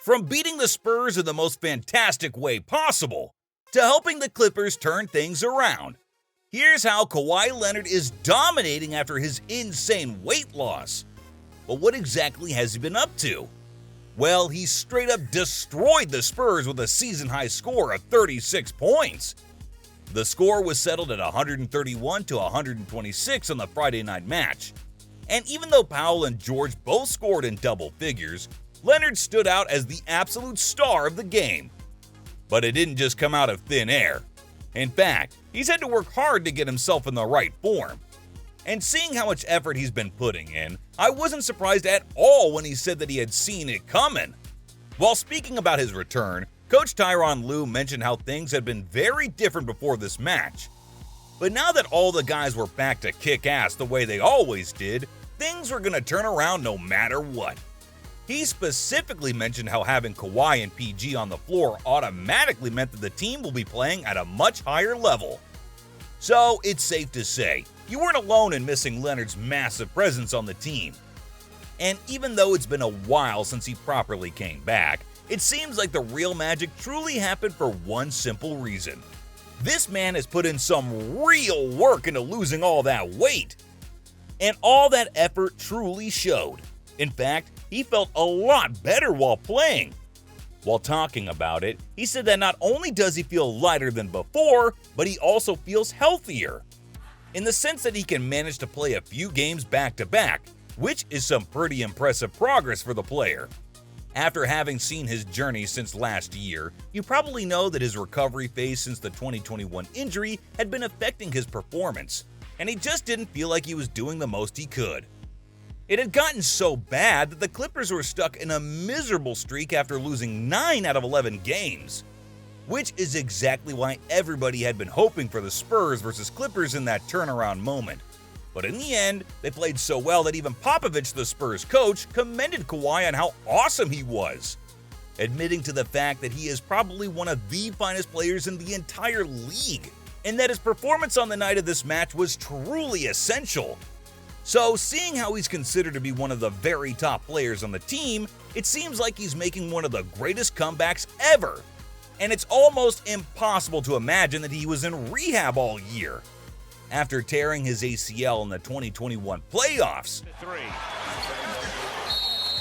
From beating the Spurs in the most fantastic way possible, to helping the Clippers turn things around. Here's how Kawhi Leonard is dominating after his insane weight loss. But what exactly has he been up to? Well, he straight up destroyed the Spurs with a season-high score of 36 points. The score was settled at 131 to 126 on the Friday night match. And even though Powell and George both scored in double figures, Leonard stood out as the absolute star of the game. But it didn't just come out of thin air. In fact, he's had to work hard to get himself in the right form. And seeing how much effort he's been putting in, I wasn't surprised at all when he said that he had seen it coming. While speaking about his return, Coach Tyronn Lue mentioned how things had been very different before this match. But now that all the guys were back to kick ass the way they always did, things were going to turn around no matter what. He specifically mentioned how having Kawhi and PG on the floor automatically meant that the team will be playing at a much higher level. So it's safe to say, you weren't alone in missing Leonard's massive presence on the team. And even though it's been a while since he properly came back, it seems like the real magic truly happened for one simple reason. This man has put in some real work into losing all that weight. And all that effort truly showed. In fact, he felt a lot better while playing. While talking about it, he said that not only does he feel lighter than before, but he also feels healthier. In the sense that he can manage to play a few games back-to-back, which is some pretty impressive progress for the player. After having seen his journey since last year, you probably know that his recovery phase since the 2021 injury had been affecting his performance, and he just didn't feel like he was doing the most he could. It had gotten so bad that the Clippers were stuck in a miserable streak after losing 9 out of 11 games. Which is exactly why everybody had been hoping for the Spurs versus Clippers in that turnaround moment. But in the end, they played so well that even Popovich, the Spurs coach, commended Kawhi on how awesome he was, admitting to the fact that he is probably one of the finest players in the entire league, and that his performance on the night of this match was truly essential. So, seeing how he's considered to be one of the very top players on the team, it seems like he's making one of the greatest comebacks ever. And it's almost impossible to imagine that he was in rehab all year, after tearing his ACL in the 2021 playoffs.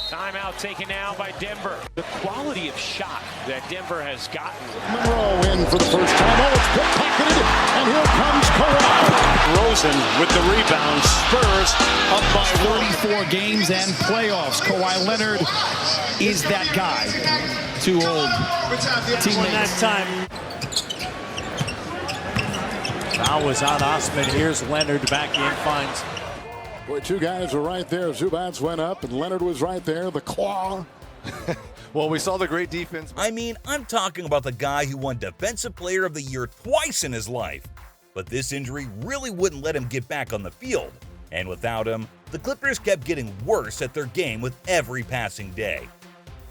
Timeout taken now by Denver. The quality of shot that Denver has gotten. Monroe in for the first time. Oh, it's pickpocketed, and here comes Kawhi. Rosen with the rebound. Spurs up by 34 games and playoffs. Kawhi Leonard is that guy. Too old. Teammates. That time. Foul was on Osman. Here's Leonard back in, finds. Boy, two guys were right there. Zubats went up, and Leonard was right there. The claw. Well, we saw the great defense. I mean, I'm talking about the guy who won Defensive Player of the Year twice in his life. But this injury really wouldn't let him get back on the field. And without him, the Clippers kept getting worse at their game with every passing day.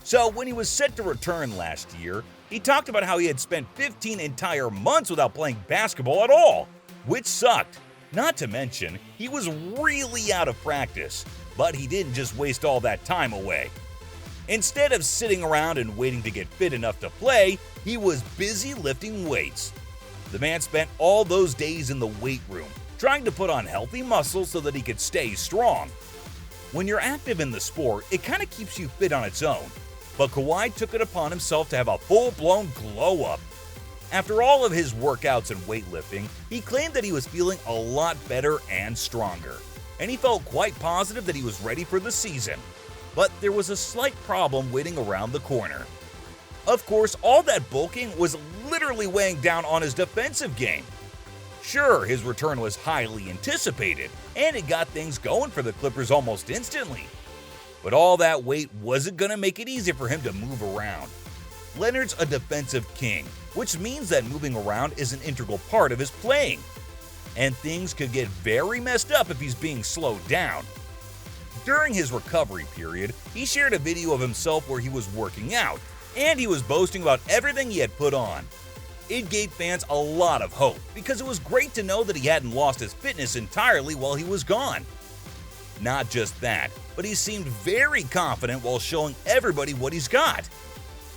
So when he was set to return last year, he talked about how he had spent 15 entire months without playing basketball at all, which sucked. Not to mention, he was really out of practice, but he didn't just waste all that time away. Instead of sitting around and waiting to get fit enough to play, he was busy lifting weights. The man spent all those days in the weight room, trying to put on healthy muscles so that he could stay strong. When you're active in the sport, it kind of keeps you fit on its own, but Kawhi took it upon himself to have a full-blown glow-up. After all of his workouts and weightlifting, he claimed that he was feeling a lot better and stronger, and he felt quite positive that he was ready for the season. But there was a slight problem waiting around the corner. Of course, all that bulking was literally weighing down on his defensive game. Sure, his return was highly anticipated, and it got things going for the Clippers almost instantly. But all that weight wasn't going to make it easy for him to move around. Leonard's a defensive king, which means that moving around is an integral part of his playing. And things could get very messed up if he's being slowed down. During his recovery period, he shared a video of himself where he was working out, and he was boasting about everything he had put on. It gave fans a lot of hope, because it was great to know that he hadn't lost his fitness entirely while he was gone. Not just that, but he seemed very confident while showing everybody what he's got.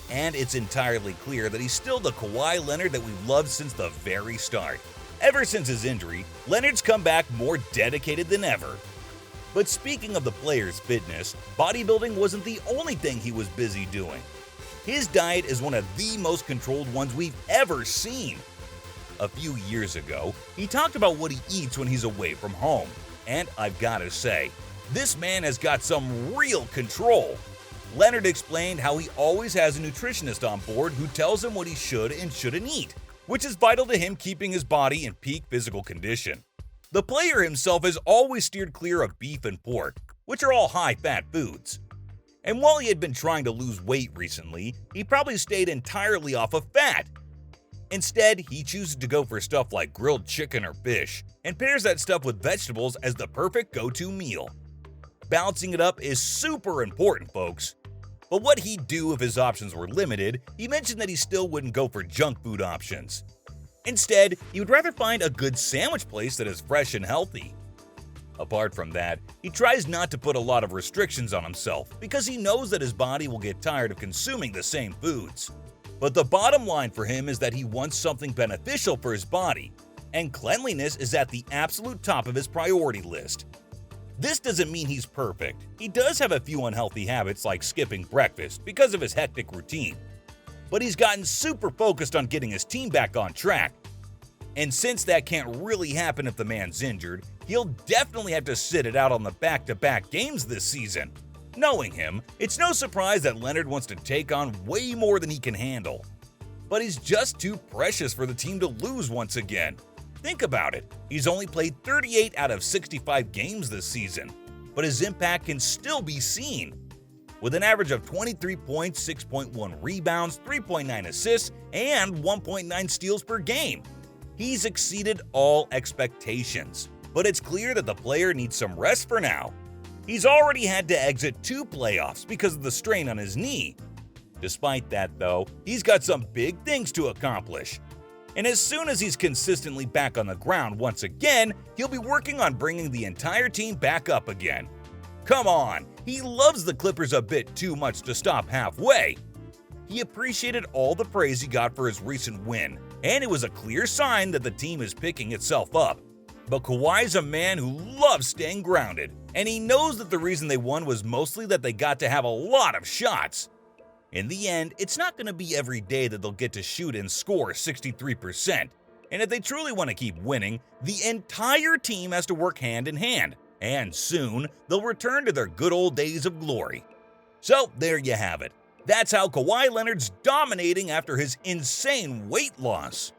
And it's entirely clear that he's still the Kawhi Leonard that we've loved since the very start. Ever since his injury, Leonard's come back more dedicated than ever. But speaking of the player's fitness, bodybuilding wasn't the only thing he was busy doing. His diet is one of the most controlled ones we've ever seen. A few years ago, he talked about what he eats when he's away from home. And I've gotta say, this man has got some real control. Leonard explained how he always has a nutritionist on board who tells him what he should and shouldn't eat, which is vital to him keeping his body in peak physical condition. The player himself has always steered clear of beef and pork, which are all high-fat foods. And while he had been trying to lose weight recently, he probably stayed entirely off of fat. Instead, he chooses to go for stuff like grilled chicken or fish, and pairs that stuff with vegetables as the perfect go-to meal. Balancing it up is super important, folks. But what he'd do if his options were limited, he mentioned that he still wouldn't go for junk food options. Instead, he would rather find a good sandwich place that is fresh and healthy. Apart from that, he tries not to put a lot of restrictions on himself because he knows that his body will get tired of consuming the same foods. But the bottom line for him is that he wants something beneficial for his body, and cleanliness is at the absolute top of his priority list. This doesn't mean he's perfect. He does have a few unhealthy habits like skipping breakfast because of his hectic routine. But he's gotten super focused on getting his team back on track. And since that can't really happen if the man's injured, he'll definitely have to sit it out on the back-to-back games this season. Knowing him, it's no surprise that Leonard wants to take on way more than he can handle. But he's just too precious for the team to lose once again. Think about it, he's only played 38 out of 65 games this season, but his impact can still be seen. With an average of 23 points, 6.1 rebounds, 3.9 assists, and 1.9 steals per game. He's exceeded all expectations, but it's clear that the player needs some rest for now. He's already had to exit 2 playoffs because of the strain on his knee. Despite that, though, he's got some big things to accomplish. And as soon as he's consistently back on the ground once again, he'll be working on bringing the entire team back up again. Come on, he loves the Clippers a bit too much to stop halfway. He appreciated all the praise he got for his recent win, and it was a clear sign that the team is picking itself up. But Kawhi's a man who loves staying grounded, and he knows that the reason they won was mostly that they got to have a lot of shots. In the end, it's not going to be every day that they'll get to shoot and score 63%. And if they truly want to keep winning, the entire team has to work hand in hand. And soon, they'll return to their good old days of glory. So there you have it. That's how Kawhi Leonard's dominating after his insane weight loss.